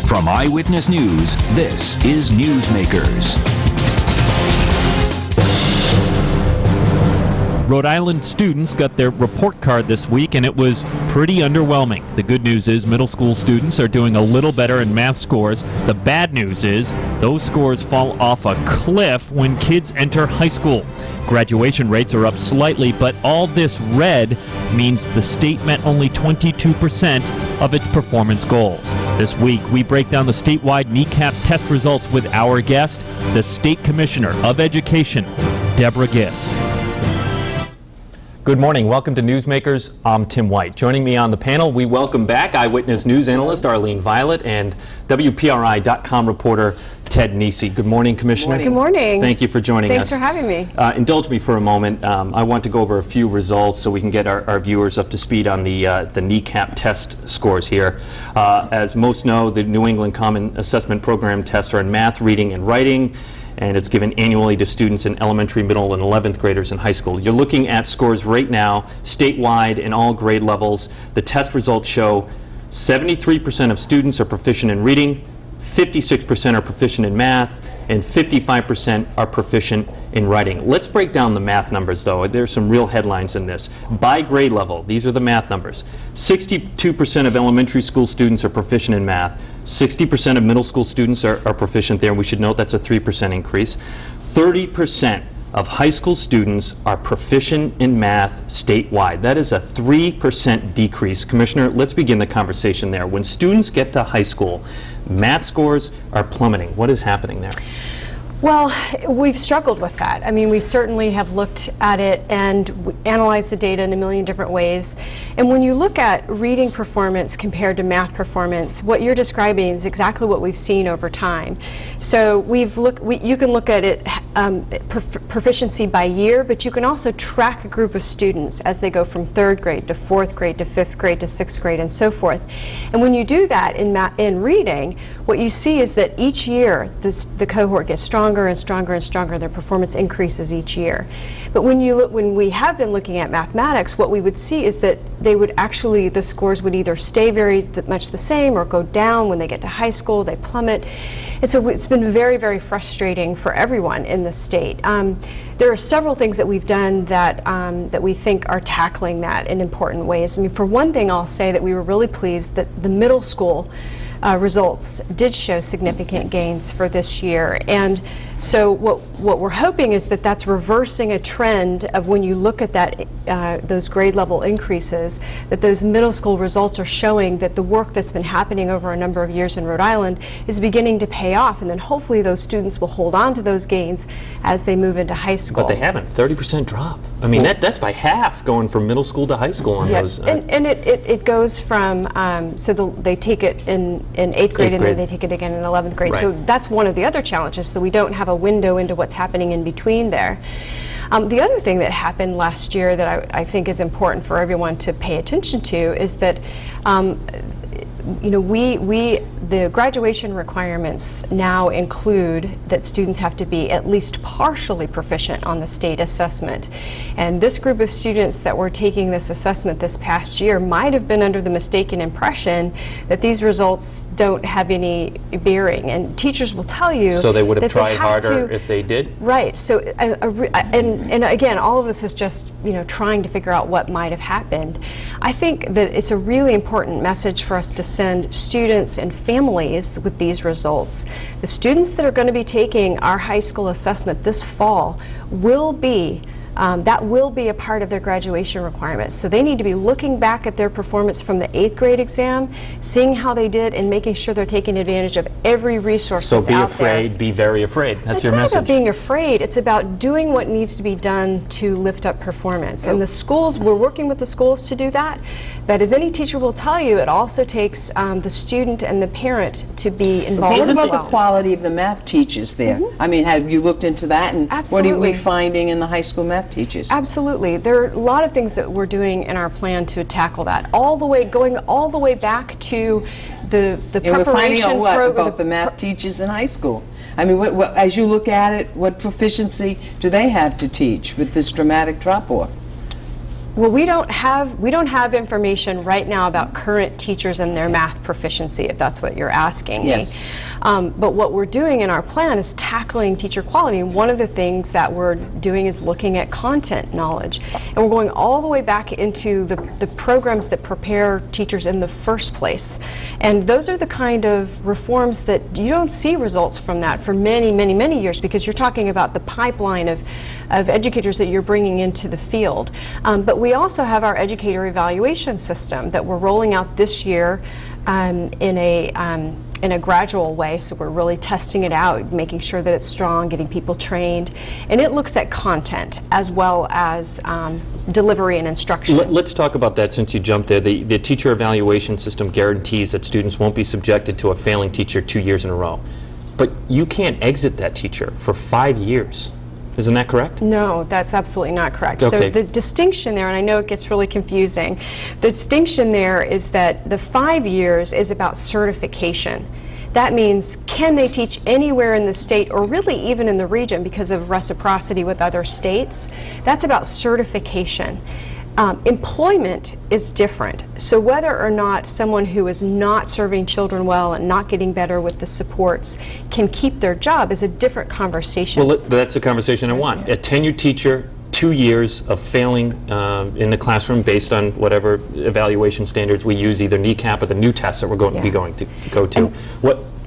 From Eyewitness News, this is Newsmakers. Rhode Island students got their report card this week, and it was pretty underwhelming. The good news is middle school students are doing a little better in math scores. The bad news is those scores fall off a cliff when kids enter high school. Graduation rates are up slightly, but all this red means the state met only 22% of its performance goals. This week, we break down the statewide kneecap test results with our guest, the State Commissioner of Education, Deborah. Good morning. Welcome to Newsmakers. I'm Tim White. Joining me on the panel, we welcome back Eyewitness News analyst Arlene Violet and WPRI.com reporter Ted Nesi. Good morning, Commissioner. Good morning. Thank you for joining us. Thanks for having me. Indulge me for a moment. I want to go over a few results so we can get our viewers up to speed on the kneecap test scores here. As most know, the New England Common Assessment Program tests are in math, reading, and writing, and it's given annually to students in elementary, middle, and 11th graders in high school. You're looking at scores right now, statewide in all grade levels. The test results show 73% of students are proficient in reading, 56% are proficient in math, and 55% are proficient in writing. Let's break down the math numbers, though. There's some real headlines in this. By grade level, these are the math numbers. 62% of elementary school students are proficient in math. 60% of middle school students are proficient there. We should note that's a 3% increase. 30% of high school students are proficient in math statewide. That is a 3% decrease. Commissioner, let's begin the conversation there. When students get to high school, math scores are plummeting. What is happening there? Well, we've struggled with that. I mean, we certainly have looked at it and analyzed the data in a million different ways. And when you look at reading performance compared to math performance, what you're describing is exactly what we've seen over time. So you can look at it proficiency by year, but you can also track a group of students as they go from 3rd grade to 4th grade to 5th grade to 6th grade and so forth. And when you do that in reading, what you see is that each year the cohort gets stronger and stronger and stronger. Their performance increases each year. But when we have been looking at mathematics, what we would see is that the scores would either stay very much the same or go down when they get to high school. They plummet. And so it's been very, very frustrating for everyone in the state. There are several things that we've done that we think are tackling that in important ways. I mean, for one thing, I'll say that we were really pleased that the middle school results did show significant gains for this year. And so what we're hoping is that that's reversing a trend of when you look at those grade level increases, that those middle school results are showing that the work that's been happening over a number of years in Rhode Island is beginning to pay off, and then hopefully those students will hold on to those gains as they move into high school. But they haven't. 30% drop. I mean, that's by half going from middle school to high school on those. And it goes from, they take it in 8th grade and then they take it again in 11th grade. Right. So that's one of the other challenges, that we don't have a window into what's happening in between there. The other thing that happened last year that I think is important for everyone to pay attention to is that the graduation requirements now include that students have to be at least partially proficient on the state assessment. And this group of students that were taking this assessment this past year might have been under the mistaken impression that these results don't have any bearing. And teachers will tell you so they would have tried harder if they did? Right. So, and again, all of this is just, trying to figure out what might have happened. I think that it's a really important message for us to send students and families with these results. The students that are going to be taking our high school assessment this fall will be that will be a part of their graduation requirements. So they need to be looking back at their performance from the 8th grade exam, seeing how they did, and making sure they're taking advantage of every resource that's out there. So be afraid, be very afraid. That's your message. It's not about being afraid. It's about doing what needs to be done to lift up performance. And the schools, we're working with the schools to do that. But as any teacher will tell you, it also takes the student and the parent to be involved. What about the quality of the math teachers there? I mean, have you looked into that? And Absolutely. What are we finding in the high school math teachers? Absolutely. There are a lot of things that we're doing in our plan to tackle that. Going all the way back to the preparation we're finding out what program about the math teachers in high school? I mean, as you look at it, what proficiency do they have to teach with this dramatic drop-off? Well, we don't have information right now about current teachers and their math proficiency, if that's what you're asking me. Yes. But what we're doing in our plan is tackling teacher quality, and one of the things that we're doing is looking at content knowledge. And we're going all the way back into the programs that prepare teachers in the first place. And those are the kind of reforms that you don't see results from that for many, many, many years, because you're talking about the pipeline of educators that you're bringing into the field. But we also have our educator evaluation system that we're rolling out this year in a gradual way, so we're really testing it out, making sure that it's strong, getting people trained, and it looks at content as well as delivery and instruction. Let's talk about that since you jumped there. The teacher evaluation system guarantees that students won't be subjected to a failing teacher 2 years in a row. But you can't exit that teacher for 5 years. Isn't that correct? No, that's absolutely not correct. Okay. So the distinction there, and I know it gets really confusing, the distinction there is that the 5 years is about certification. That means, can they teach anywhere in the state, or really even in the region because of reciprocity with other states? That's about certification. Employment is different. So whether or not someone who is not serving children well and not getting better with the supports can keep their job is a different conversation. Well, that's the conversation I want. A tenured teacher, 2 years of failing in the classroom based on whatever evaluation standards we use, either NECAP or the new tests that we're going to be going to go to.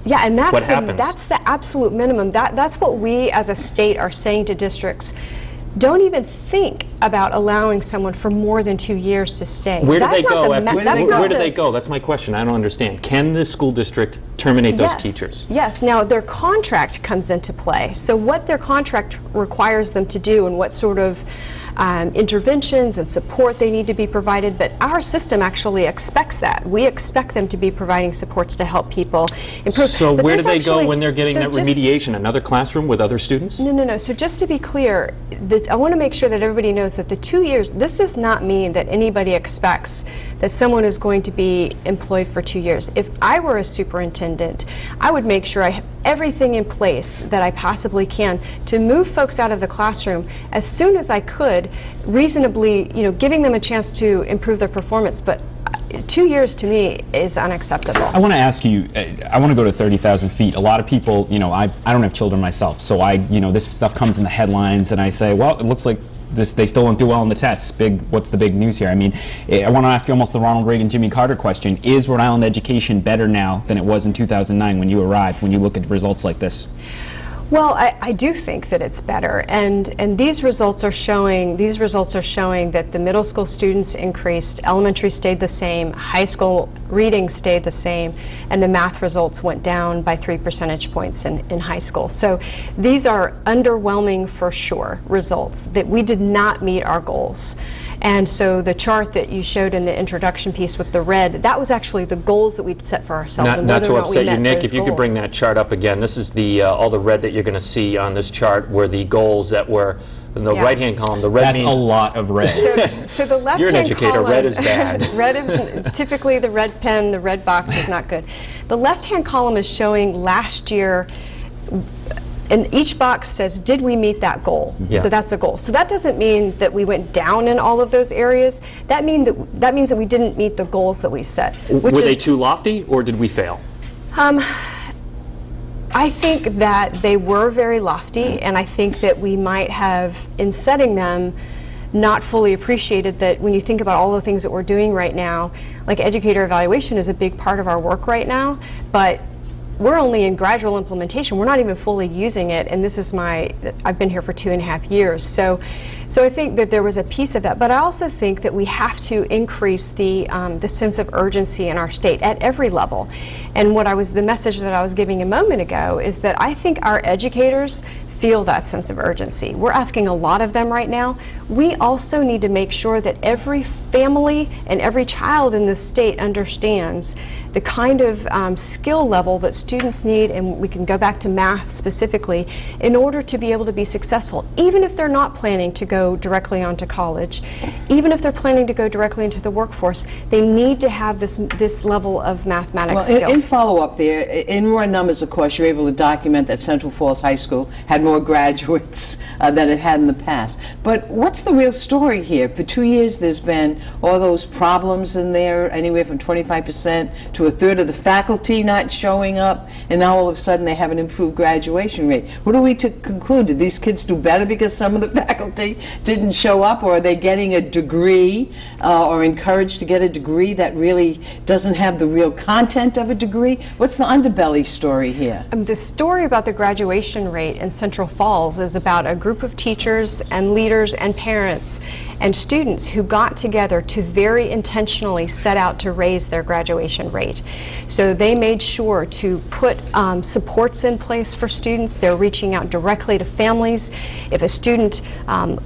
Yeah, and what happens? That's the absolute minimum. That's what we as a state are saying to districts. Don't even think about allowing someone for more than 2 years to stay. Where do they go? Where do they go? go? That's my question. I don't understand. Can the school district terminate those teachers? Yes. Now, their contract comes into play. So what their contract requires them to do and what sort of interventions and support they need to be provided, but our system actually expects that. We expect them to be providing supports to help people improve. So but where do they go when they're getting that remediation? Another classroom with other students? No. So just to be clear, I want to make sure that everybody knows that the 2 years, this does not mean that anybody expects that someone is going to be employed for 2 years. If I were a superintendent, I would make sure I have everything in place that I possibly can to move folks out of the classroom as soon as I could, reasonably, giving them a chance to improve their performance. But 2 years to me is unacceptable. I want to ask you, I want to go to 30,000 feet. A lot of people, I don't have children myself, so this stuff comes in the headlines and I say, well, it looks like they still don't do well on the tests. What's the big news here? I mean, I want to ask you almost the Ronald Reagan, Jimmy Carter question. Is Rhode Island education better now than it was in 2009 when you arrived, when you look at results like this? Well, I do think that it's better, and these results are showing that the middle school students increased, elementary stayed the same, high school reading stayed the same, and the math results went down by 3 percentage points in high school. So these are underwhelming for sure results, that we did not meet our goals. And so the chart that you showed in the introduction piece with the red, that was actually the goals that we'd set for ourselves. Not to upset you, Nick, if you could bring that chart up again. This is the all the red that you're going to see on this chart were the goals that were in the right-hand column. The red That's means a lot of red. So the left-hand You're an educator. column, Red is bad. Red is typically the red pen, the red box is not good. The left-hand column is showing last year. And each box says, did we meet that goal? Yeah. So that's a goal. So that doesn't mean that we went down in all of those areas. That means that we didn't meet the goals that we set. Were they too lofty, or did we fail? I think that they were very lofty, and I think that we might have, in setting them, not fully appreciated that when you think about all the things that we're doing right now, like educator evaluation is a big part of our work right now, but we're only in gradual implementation. We're not even fully using it, and I've been here for 2.5 years. So I think that there was a piece of that, but I also think that we have to increase the sense of urgency in our state at every level. And the message that I was giving a moment ago is that I think our educators feel that sense of urgency. We're asking a lot of them right now. We also need to make sure that every family and every child in this state understands the kind of skill level that students need, and we can go back to math specifically, in order to be able to be successful, even if they're not planning to go directly onto college, even if they're planning to go directly into the workforce, they need to have this level of mathematics skill. In follow-up there, in raw numbers, of course, you're able to document that Central Falls High School had more more graduates than it had in the past. But what's the real story here? For 2 years there's been all those problems in there, anywhere from 25% to a third of the faculty not showing up, and now all of a sudden they have an improved graduation rate. What are we to conclude? Did these kids do better because some of the faculty didn't show up, or are they getting a degree or encouraged to get a degree that really doesn't have the real content of a degree? What's the underbelly story here? The story about the graduation rate in Central Falls is about a group of teachers and leaders and parents and students who got together to very intentionally set out to raise their graduation rate. So they made sure to put supports in place for students. They're reaching out directly to families. If a student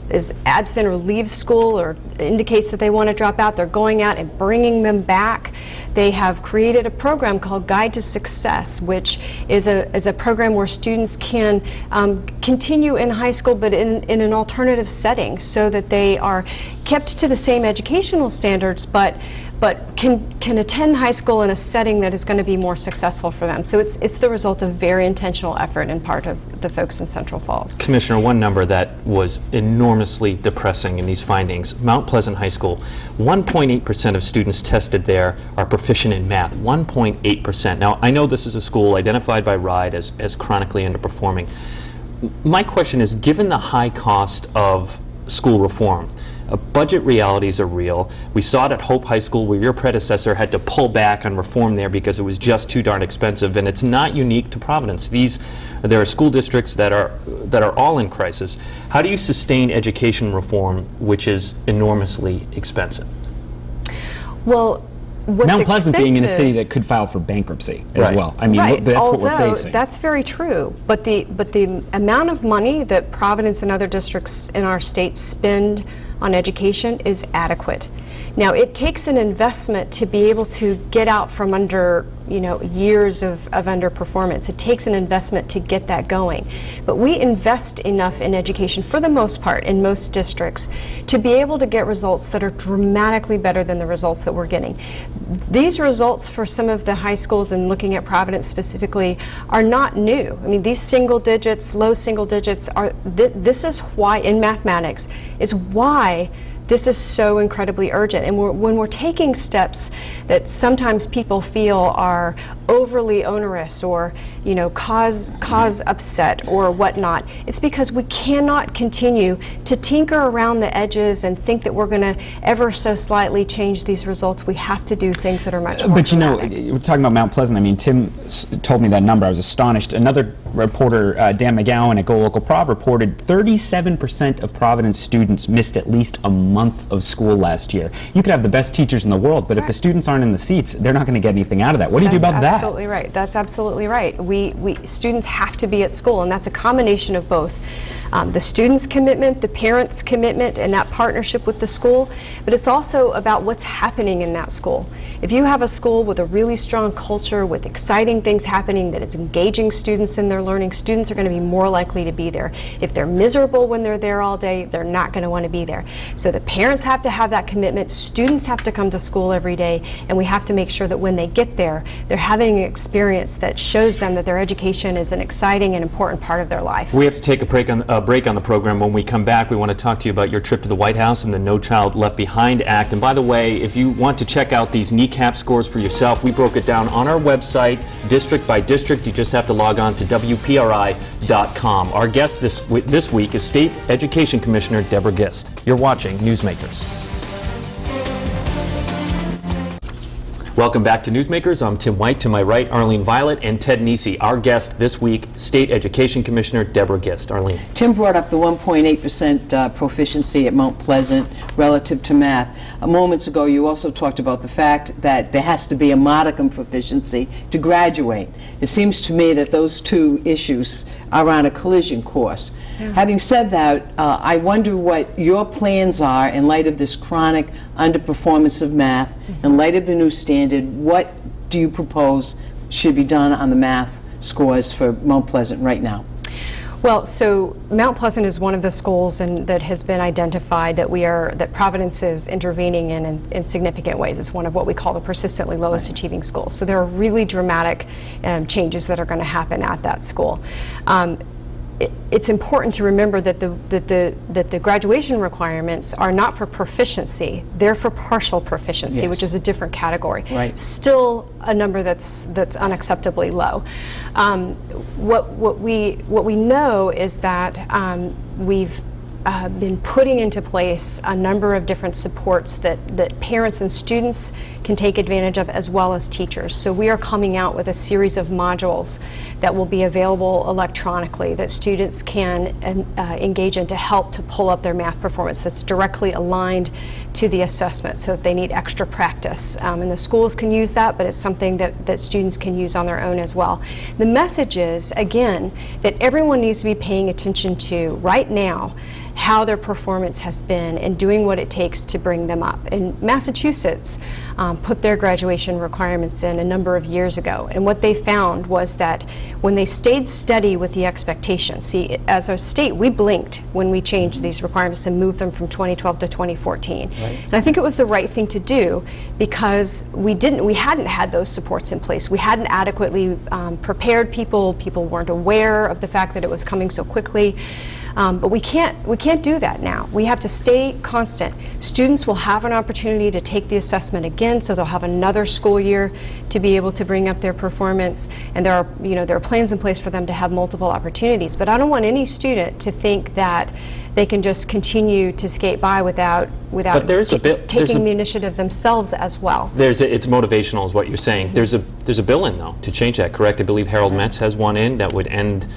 is absent or leaves school or indicates that they want to drop out, they're going out and bringing them back. They have created a program called Guide to Success, which is a program where students can continue in high school but in an alternative setting, so that they are kept to the same educational standards but can attend high school in a setting that is going to be more successful for them. So it's the result of very intentional effort in part of the folks in Central Falls. Commissioner, one number that was enormously depressing in these findings: Mount Pleasant High School, 1.8% of students tested there are proficient in math. 1.8%. Now, I know this is a school identified by RIDE as chronically underperforming. My question is, given the high cost of school reform, budget realities are real. We saw it at Hope High School, where your predecessor had to pull back on reform there because it was just too darn expensive, and it's not unique to Providence. There are school districts that are all in crisis. How do you sustain education reform, which is enormously expensive? Well, what's Mount Pleasant being in a expensive- city that could file for bankruptcy as Right. well. I mean, Right. that's what we're Although, facing. that's very true. But the amount of money that Providence and other districts in our state spend on education is adequate. Now, it takes an investment to be able to get out from under, years of underperformance. It takes an investment to get that going. But we invest enough in education, for the most part, in most districts, to be able to get results that are dramatically better than the results that we're getting. These results for some of the high schools, and looking at Providence specifically, are not new. I mean, these single digits, low single digits, this is why, in mathematics, is why this is so incredibly urgent. And when we're taking steps that sometimes people feel are overly onerous or cause upset or whatnot, it's because we cannot continue to tinker around the edges and think that we're going to ever so slightly change these results. We have to do things that are much more But dramatic. we're talking about Mount Pleasant. I mean, Tim told me that number. I was astonished. Another reporter, Dan McGowan at Go Local Prov, reported 37% of Providence students missed at least a month of school last year. You could have the best teachers in the world, but if the students aren't in the seats, they're not going to get anything out of that. What do you do about That's that? absolutely right. That's absolutely right. Students have to be at school, and that's a combination of both. The students' commitment, the parents' commitment, and that partnership with the school, but it's also about what's happening in that school. If you have a school with a really strong culture, with exciting things happening, that it's engaging students in their learning, students are going to be more likely to be there. If they're miserable when they're there all day, they're not going to want to be there. So the parents have to have that commitment, students have to come to school every day, and we have to make sure that when they get there, they're having an experience that shows them that their education is an exciting and important part of their life. We have to take a break on the program. When we come back, we want to talk to you about your trip to the White House and the No Child Left Behind Act. And by the way, if you want to check out these kneecap scores for yourself, we broke it down on our website, district by district. You just have to log on to WPRI.com. Our guest this week is State Education Commissioner Deborah Gist. You're watching Newsmakers. Welcome back to Newsmakers. I'm Tim White. To my right, Arlene Violet and Ted Nisi. Our guest this week, State Education Commissioner Deborah Gist. Arlene. Tim brought up the 1.8% proficiency at Mount Pleasant relative to math. Moments ago, you also talked about the fact that there has to be a modicum proficiency to graduate. It seems to me that those two issues are on a collision course. Yeah. Having said that, I wonder what your plans are in light of this chronic underperformance of math, in light of the new standard. What do you propose should be done on the math scores for Mount Pleasant right now? Well, so Mount Pleasant is one of the schools that has been identified that Providence is intervening in significant ways. It's one of what we call the persistently lowest achieving schools. So there are really dramatic changes that are going to happen at that school. it's important to remember that the graduation requirements are not for proficiency; they're for partial proficiency, Yes. which is a different category. Right. Still a number that's unacceptably low. What we know is that we've been putting into place a number of different supports that parents and students can take advantage of, as well as teachers. So we are coming out with a series of modules that will be available electronically that students can engage in to help to pull up their math performance that's directly aligned to the assessment, so if they need extra practice. And the schools can use that, but it's something that students can use on their own as well. The message is, again, that everyone needs to be paying attention to, right now, how their performance has been and doing what it takes to bring them up. And Massachusetts put their graduation requirements in a number of years ago, and what they found was that when they stayed steady with the expectations, see, as a state, we blinked when we changed these requirements and moved them from 2012 to 2014. Right. And I think it was the right thing to do, because we hadn't had those supports in place. We hadn't adequately prepared people. People weren't aware of the fact that it was coming so quickly. But we can't do that now. We have to stay constant. Students will have an opportunity to take the assessment again, so they'll have another school year to be able to bring up their performance. And there are plans in place for them to have multiple opportunities. But I don't want any student to think that they can just continue to skate by without But there's a bit- there's taking a- the initiative themselves as well. It's motivational, is what you're saying. There's a bill in, though, to change that, correct? I believe Harold Metz has one in that would end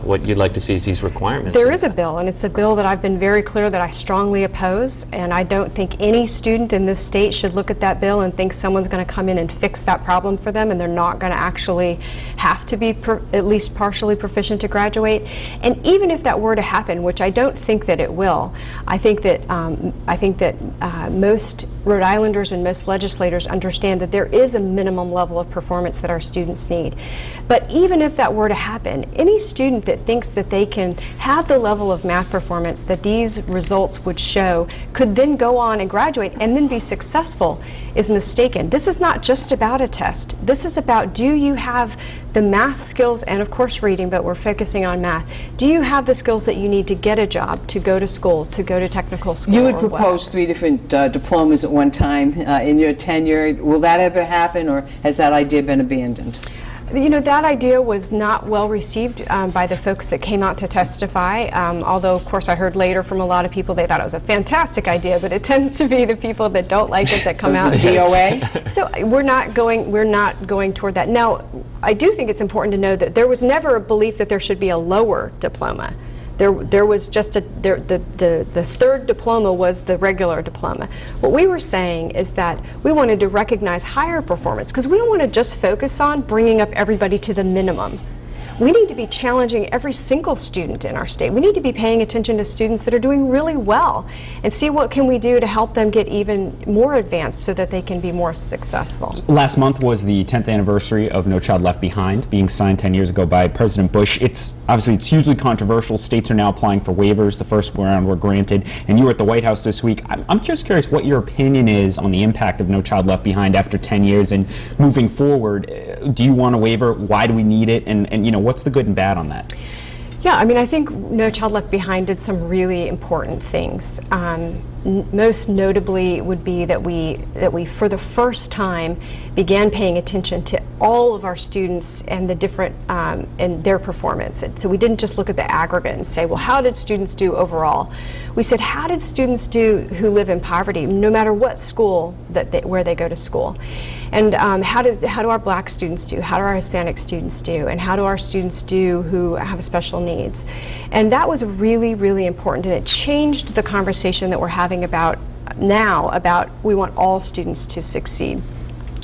what you'd like to see as these requirements. There is a bill, and it's a bill that I've been very clear that I strongly oppose, and I don't think any student in this state should look at that bill and think someone's going to come in and fix that problem for them, and they're not going to actually have to be at least partially proficient to graduate. And even if that were to happen, which I don't think that it will, I think that most Rhode Islanders and most legislators understand that there is a minimum level of performance that our students need. But even if that were to happen, any student that thinks that they can have the level of math performance that these results would show could then go on and graduate and then be successful is mistaken. This is not just about a test. This is about, do you have the math skills, and of course reading, but we're focusing on math. Do you have the skills that you need to get a job, to go to school, to go to technical school? You had or proposed 3 different diplomas at one time in your tenure. Will that ever happen, or has that idea been abandoned? You know, that idea was not well received by the folks that came out to testify, although of course I heard later from a lot of people they thought it was a fantastic idea, but it tends to be the people that don't like it that come So out. is it DOA? So we're not going toward that. Now, I do think it's important to know that there was never a belief that there should be a lower diploma. There was just the third diploma was the regular diploma. What we were saying is that we wanted to recognize higher performance, because we don't want to just focus on bringing up everybody to the minimum. We need to be challenging every single student in our state. We need to be paying attention to students that are doing really well and see what can we do to help them get even more advanced so that they can be more successful. Last month was the 10th anniversary of No Child Left Behind, being signed 10 years ago by President Bush. It's hugely controversial. States are now applying for waivers. The first round were granted, and you were at the White House this week. I'm just curious what your opinion is on the impact of No Child Left Behind after 10 years and moving forward. Do you want a waiver? Why do we need it? And you know, what's the good and bad on that? Yeah, I mean, I think No Child Left Behind did some really important things. Most notably would be that we for the first time began paying attention to all of our students and the different and their performance. And so we didn't just look at the aggregate and say, well, how did students do overall? We said, how did students do who live in poverty, no matter what school where they go to school? And how do our black students do? How do our Hispanic students do? And how do our students do who have special needs? And that was really, really important, and it changed the conversation that we're having about we want all students to succeed.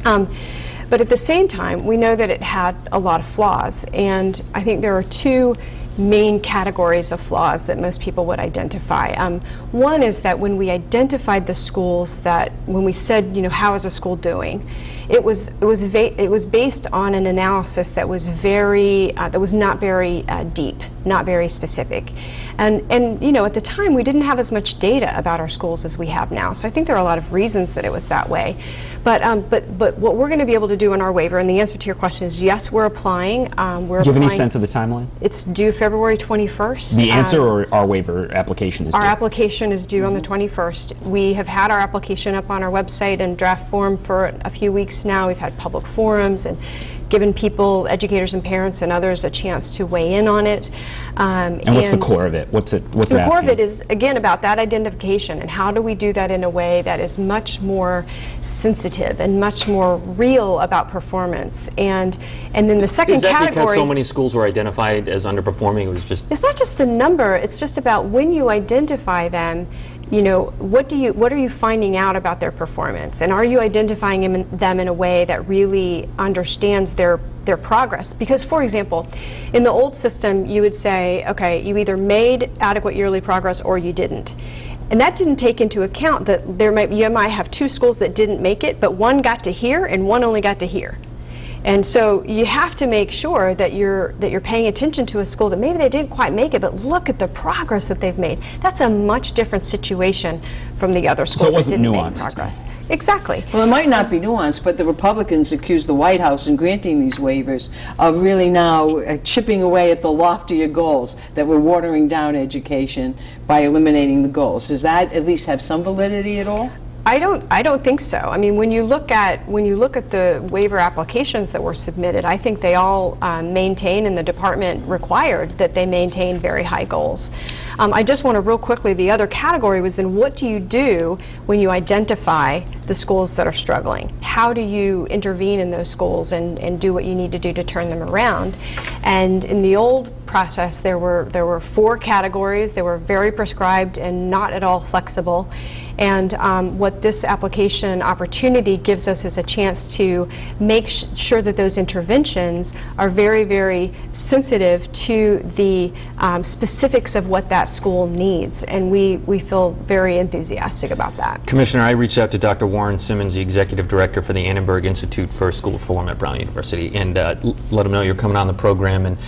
But at the same time, we know that it had a lot of flaws, and I think there are 2 main categories of flaws that most people would identify. One is that when we identified the schools, that when we said, you know, how is a school doing, it was based on an analysis that was not very deep, not very specific, and you know, at the time we didn't have as much data about our schools as we have now. So I think there are a lot of reasons that it was that way. But what we're going to be able to do in our waiver, and the answer to your question is yes, we're applying. We're Do you have any applying- sense of the timeline? It's due February 21st. The answer or our waiver application is Our due? application is due on the 21st. We have had our application up on our website in draft form for a few weeks now. We've had public forums and given people, educators and parents and others, a chance to weigh in on it. And what's the core of it? What's it The core of asking? it is, again, about that identification and how do we do that in a way that is much more sensitive and much more real about performance. And then the second Is that category... because so many schools were identified as underperforming? It was just... It's not just the number, it's just about when you identify them, you know, what are you finding out about their performance? And are you identifying them in a way that really understands their progress? Because, for example, in the old system, you would say, okay, you either made adequate yearly progress or you didn't. And that didn't take into account that you might have two schools that didn't make it, but one got to here and one only got to here. And so you have to make sure that you're paying attention to a school that maybe they didn't quite make it, but look at the progress that they've made. That's a much different situation from the other schools it wasn't that didn't nuanced. make progress. Exactly. Well, it might not be nuanced, but the Republicans accuse the White House in granting these waivers of really now chipping away at the loftier goals, that we're watering down education by eliminating the goals. Does that at least have some validity at all? I don't think so. I mean, when you look at the waiver applications that were submitted, I think they all maintain, and the department required that they maintain very high goals. I just want to real quickly, the other category was then what do you do when you identify the schools that are struggling? How do you intervene in those schools and do what you need to do to turn them around? And in the old process, there were 4 categories. They were very prescribed and not at all flexible. And what this application opportunity gives us is a chance to make sure that those interventions are very, very sensitive to the specifics of what that school needs. And we feel very enthusiastic about that. Commissioner, I reached out to Dr. Warren Simmons, the Executive Director for the Annenberg Institute for School Reform at Brown University, and let him know you're coming on the program and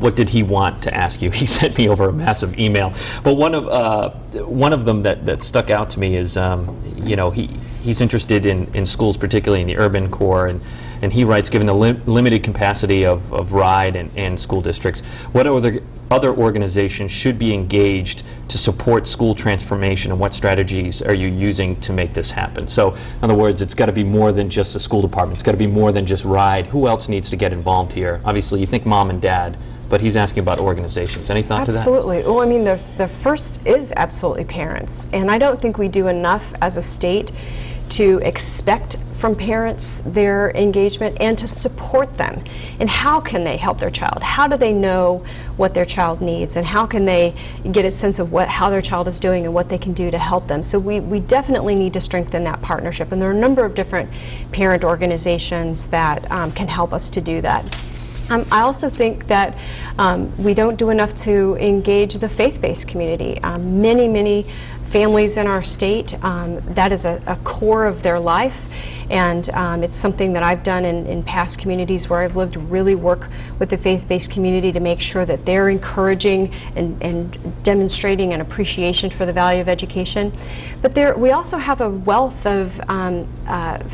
what did he want to ask you? He sent me over a massive email. But one of them that stuck out to me is, you know, he's interested in schools, particularly in the urban core, and he writes, given the limited capacity of RIDE and school districts, what other organizations should be engaged to support school transformation, and what strategies are you using to make this happen? So, in other words, it's got to be more than just the school department. It's got to be more than just RIDE. Who else needs to get involved here? Obviously, you think mom and dad, but he's asking about organizations. Any thought to that? Absolutely. Well, I mean, the first is absolutely parents. And I don't think we do enough as a state to expect from parents their engagement and to support them. And how can they help their child? How do they know what their child needs? And how can they get a sense of how their child is doing and what they can do to help them? So we definitely need to strengthen that partnership. And there are a number of different parent organizations that can help us to do that. I also think that we don't do enough to engage the faith-based community. Many families in our state, that is a core of their life, and it's something that I've done in past communities where I've lived, really work with the faith-based community to make sure that they're encouraging and demonstrating an appreciation for the value of education. But we also have a wealth of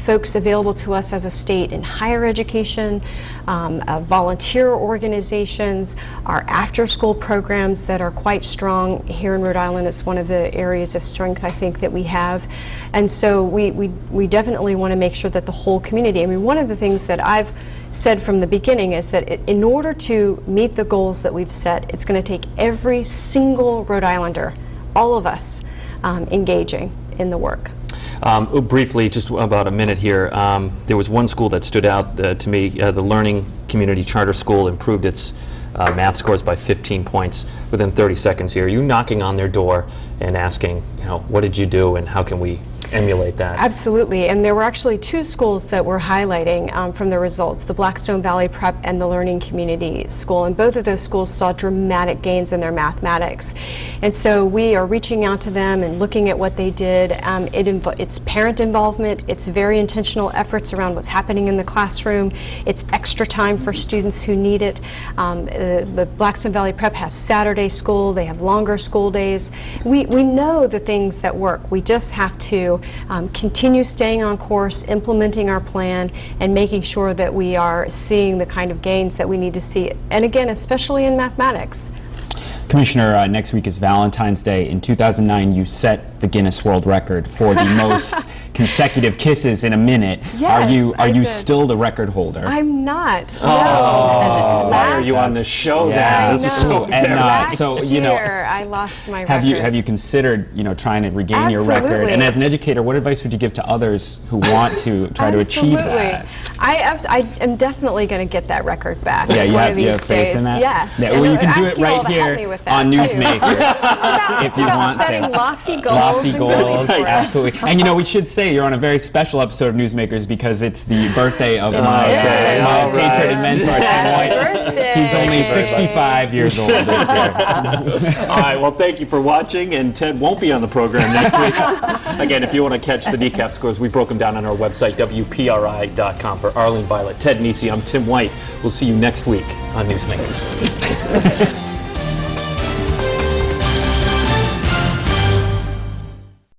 folks available to us as a state in higher education, volunteer organizations, our after-school programs that are quite strong here in Rhode Island. It's one of the areas of strength I think that we have. And so we definitely want to make sure that the whole community, I mean, one of the things that I've said from the beginning is that in order to meet the goals that we've set, it's going to take every single Rhode Islander, all of us, engaging in the work. Briefly, just about a minute here, there was one school that stood out to me. The Learning Community Charter School improved its math scores by 15 points within 30 seconds here. Are you knocking on their door and asking, you know, what did you do and how can we emulate that? Absolutely, and there were actually 2 schools that were highlighting from the results, the Blackstone Valley Prep and the Learning Community School, and both of those schools saw dramatic gains in their mathematics. And so we are reaching out to them and looking at what they did. It's parent involvement, it's very intentional efforts around what's happening in the classroom, it's extra time for students who need it. The Blackstone Valley Prep has Saturday school, they have longer school days. We know the things that work, we just have to continue staying on course, implementing our plan, and making sure that we are seeing the kind of gains that we need to see. And again, especially in mathematics. Commissioner, next week is Valentine's Day. In 2009, you set the Guinness World Record for the most consecutive kisses in a minute. Yes, are I you did. still the record holder? I'm not. Oh, No. why are you on the show Yeah. then? I This is know. so And, embarrassing. so, year, I lost my have record. you considered trying to regain your record? Absolutely. And as an educator, what advice would you give to others who want to try to achieve that? I am definitely going to get that record back. Yeah, you one have, of you these have faith days. in that? Yes. Yeah, And well, you I'm can do it asking you all right to help here me with that, on too. Newsmakers if you want to. Setting lofty goals. Lofty and going goals, for it. absolutely. And we should say you're on a very special episode of Newsmakers because it's the birthday of my Okay, my all patron right. and mentor, Tim Happy White. birthday. He's only 65 years old this year. All right, well, thank you for watching, and Ted won't be on the program next week. Again, if you want to catch the kneecap scores, we broke them down on our website, WPRI.com. For Arlene Violet, Ted Nisi, I'm Tim White. We'll see you next week on Newsmakers.